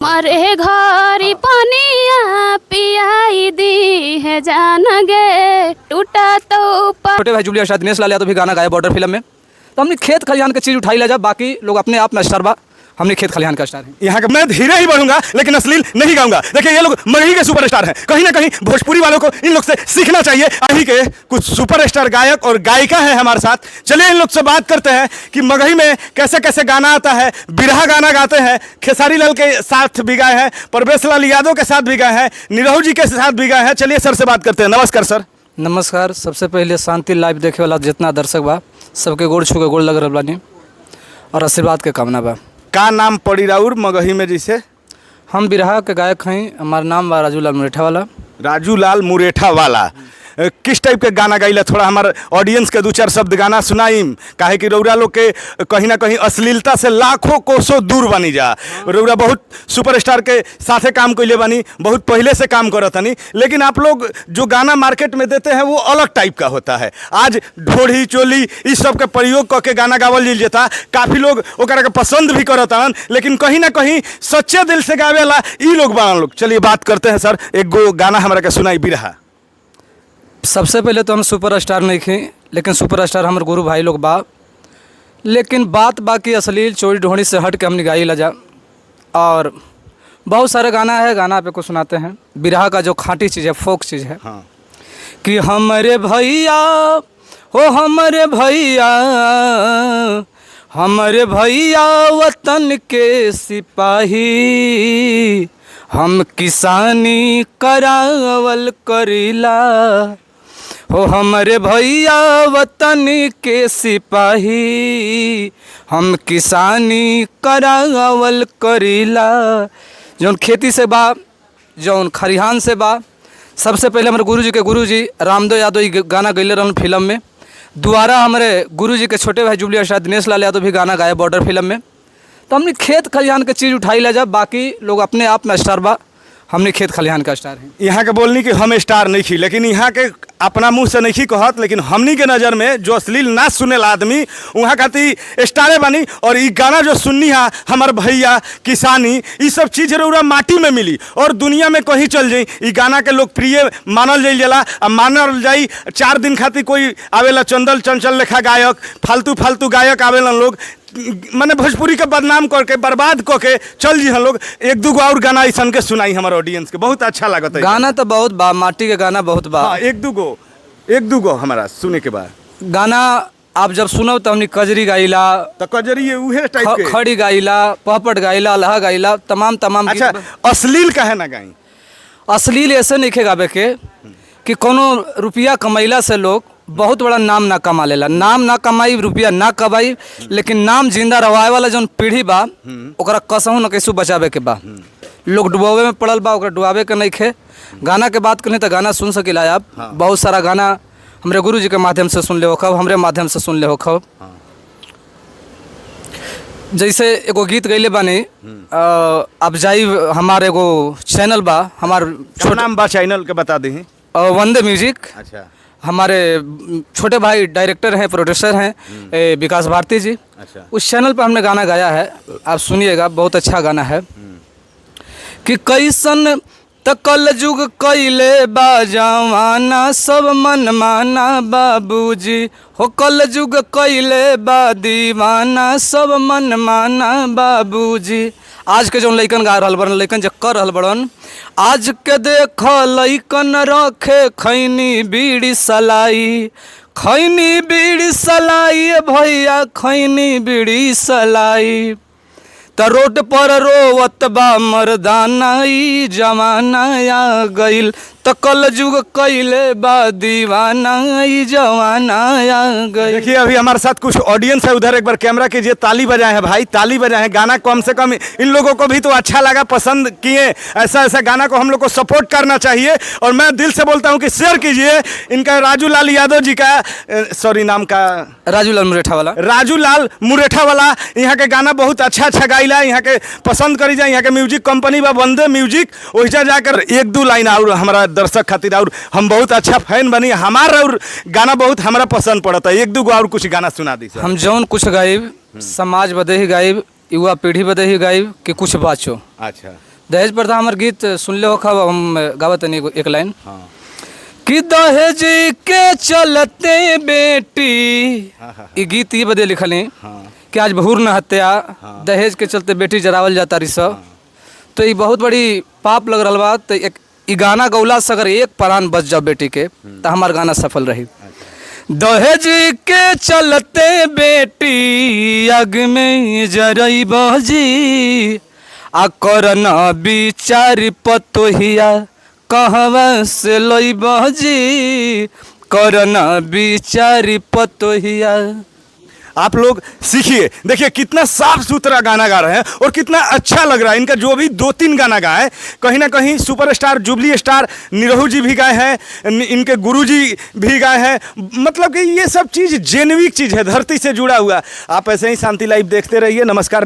मरे घरी पनिया पियाई दी है जान गे टूटा तो छोटे भाई जूलिया शायद दिनेश लाल यादव भी गाना गाया बॉर्डर फिल्म में। तो हमने खेत खलिहान की चीज़ उठाई ला, जब बाकी लोग अपने आप में स्टार बा, हमने खेत खलिहान का स्टार है। यहाँ का मैं धीरे ही बढ़ूंगा लेकिन अश्लील नहीं गाऊंगा। देखिए ये लोग मगही के सुपरस्टार हैं, कहीं ना कहीं भोजपुरी वालों को इन लोग से सीखना चाहिए। अभी के कुछ सुपरस्टार गायक और गायिका हैं हमारे साथ, चलिए इन लोग से बात करते हैं कि मगही में कैसे कैसे गाना आता है। बिरहा गाना गाते हैं, खेसारी लाल के साथ भी गाए हैं, परवेश लाल यादव के साथ भी गाए हैं, निरहू जी के साथ भी गाए हैं। चलिए सर से बात करते हैं। नमस्कार सर। नमस्कार। सबसे पहले शांति लाइव देखे वाला जितना दर्शक बा सबके गोड़ छू के गोड़ लग रहा बानी और आशीर्वाद के कामना बा। का नाम पड़ी राउर मगही में? जैसे हम बिरहा के गायक हैं, हमारा नाम बा राजू लाल मुरेठा वाला। राजू लाल मुरेठा वाला किस टाइप के गाना गाइला? थोड़ा हमारे ऑडियंस के दो चार शब्द गाना सुनाइम, काहे कि रौरा लोग के कहीं ना कहीं अश्लीलता से लाखों कोसों दूर बनी जा। रौरा बहुत सुपरस्टार के साथे काम कैले बनी, बहुत पहले से काम करत हनी, लेकिन आप लोग जो गाना मार्केट में देते हैं वो अलग टाइप का होता है। आज ढोढ़ी चोली इस सब के प्रयोग करके गाना गावल जिल जाता, काफ़ी लोग ओकरा के पसंद भी करत हन, लेकिन कहीं ना कहीं सच्चे दिल से गावेला ई लोग बना लोग। चलिए बात करते हैं सर, एक गो गाना हमारा के सुनाई बिरहा। सबसे पहले तो हम सुपरस्टार नहीं थे, लेकिन सुपरस्टार हमारे गुरु भाई लोग बा, लेकिन बात बाकी अश्लील चोरी ढोनी से हट के हमने गाई लजा। और बहुत सारे गाना है, गाना पे को सुनाते हैं। बिरहा का जो खाटी चीज़ है, फोक चीज़ है। हाँ। कि हमरे भैया हो हमरे भैया, हमरे भैया वतन के सिपाही, हम किसानी करावल करीला। हो हमरे भैया वतन के सिपाही, हम किसानी करावल करीला। जौन खेती से बा, जौन खरिहान से बा। सबसे पहले हमारे गुरुजी रामदेव यादव ये गाना गैले रहन फिल्म में। दोबारा हमारे गुरुजी के छोटे भाई जूलिया शायद दिनेश लाल यादव भी गाना गाया बॉर्डर फिल्म में। तो हमने खेत खलिहान की चीज़ उठाई ला, जब बाकी लोग अपने आप में स्टार बा, हमने खेत खलिहान का स्टार है। यहाँ के बोलनी कि हम स्टार नहीं खी, लेकिन यहाँ के अपना मुंह से नहीं कहत, लेकिन हमनी के नज़र में जो अश्लील ना सुनेला आदमी वहाँ खाती स्टारे बनी। और ये गाना जो सुननी है हमार भैया किसानी, ये सब चीज़ रौरा माटी में मिली और दुनिया में कहीं चल जाई। ये गाना के लोकप्रिय मानल जाई जला, अब मानल जाई 4 दिन खातिर कोई आवेला चंदल चंचल लेखा गायक, फालतू गायक आवेला लोग, मैंने भोजपुरी के बदनाम करके बर्बाद करके चल जी हम लोग। एक दो और गाना ऐसा के सुनाई हमारे ऑडियंस के, बहुत अच्छा लगता है। गाना तो बहुत बा, माटी के गाना बहुत बा। हाँ, एक दो गो हमारा सुने के बाद गाना आप जब सुनो तो हमने कजरी गाइला, तो कजरी उहे टाइप के खड़ी गाइला, पहपट गाइला, अल्लाह गाइला, तमाम अच्छा अश्लील काहे ना गाई? अश्लील ऐसे नहीं खे गावे के कि कोनो रुपया कमैला से लोग बहुत बड़ा नाम ना कमा लेला। नाम ना कमाई, रुपया ना कमाई, लेकिन नाम जिंदा रवाए वाला जौन पीढ़ी बा ओकरा कसहू न कैसू बचावे के बा। लोग डुबावे में पड़ल बा, ओकरा डुबावे के नहीं खे। गाना के बात करें तो गाना सुन सकिला आप। हाँ। बहुत सारा गाना हमरे गुरु जी के माध्यम से सुन ले हो खब, हमरे माध्यम से सुन ले हो खब। हाँ। जैसे एगो गीत गैले बानी, अब जाई हमारे एगो चैनल बा, हमार क्या नाम बा चैनल के बता दी? वंदे म्यूजिक। अच्छा। हमारे छोटे भाई डायरेक्टर हैं, प्रोड्यूसर हैं विकास भारती जी। अच्छा। उस चैनल पर हमने गाना गाया है, आप सुनिएगा, बहुत अच्छा गाना है। कि कैसन तकल जुग कैले बा जवाना, सब मन माना बाबूजी, हो कल जुग कैले बा दीवाना, सब मन माना बाबूजी। आज के जो लइकन गा रहल बड़न, लइकन जो कर रहल बड़न, आज के देख लइकन रखे खैनी बीड़ी सलाई, खैनी बीड़ी सलाई भैया, खैनी बीड़ी सलाई। त रोड पर रोवत बा मर्दाना, ई जमाना आ गइल, त कल जुग कैले बा दीवाना, ई जमाना आ गइल। देखिए अभी हमारे साथ कुछ ऑडियंस है उधर, एक बार कैमरा कीजिए, ताली बजाए हैं भाई, ताली बजाए हैं। गाना कम से कम इन लोगों को भी तो अच्छा लगा, पसंद किए। ऐसा गाना को हम लोग को सपोर्ट करना चाहिए। और मैं दिल से बोलता हूँ कि शेयर कीजिए इनका राजू लाल यादव जी का, सॉरी नाम का राजू लाल मुरेठा वाला, राजू लाल मुरेठा वाला। यहाँ के गाना बहुत अच्छा गाइला, यहाँ के पसंद करी जाए। यहाँ के म्यूजिक कंपनी बा वंदे म्यूजिक, वैसा जाकर एक दो लाइन और हमारा दर्शक खातिर, और हम बहुत अच्छा फैन बनी, हमारा और गाना बहुत हमारा पसंद पड़ता है। एक दो और कुछ गाना सुना दी सर। हम जौन कुछ गाइब समाज बदे ही गाइब, युवा पीढ़ी बदे ही गाइब कि कुछ बाचो। अच्छा। दहेज प्रथा हमार गीत सुन ले हो खब हम गावत नहीं एक लाइन कि दहेज के चलते बेटी ये गीत ये बदे लिखल है कि आज भ्रूण हत्या दहेज के चलते बेटी जरावल जाता रिस तो ये बहुत बड़ी पाप लग रहा बा। तो एक ई गाना गौला से अगर एक प्राण बच जाओ बेटी के तो हमार गाना सफल रही। दहेज के चलते बेटी अग में जरई बजी आ करना बिचारी पतोहिया कहवा से लई बजी करना बिचारी पतोहिया। आप लोग सीखिए, देखिए कितना साफ सुथरा गाना गा रहे हैं और कितना अच्छा लग रहा है। इनका जो भी 2-3 गाना गाए कहीं ना कहीं सुपरस्टार जुबली स्टार निरहू जी भी गाए हैं, इनके गुरुजी भी गाए हैं। मतलब कि ये सब चीज़ जेन्युइन चीज़ है, धरती से जुड़ा हुआ। आप ऐसे ही शांति लाइव देखते रहिए। नमस्कार।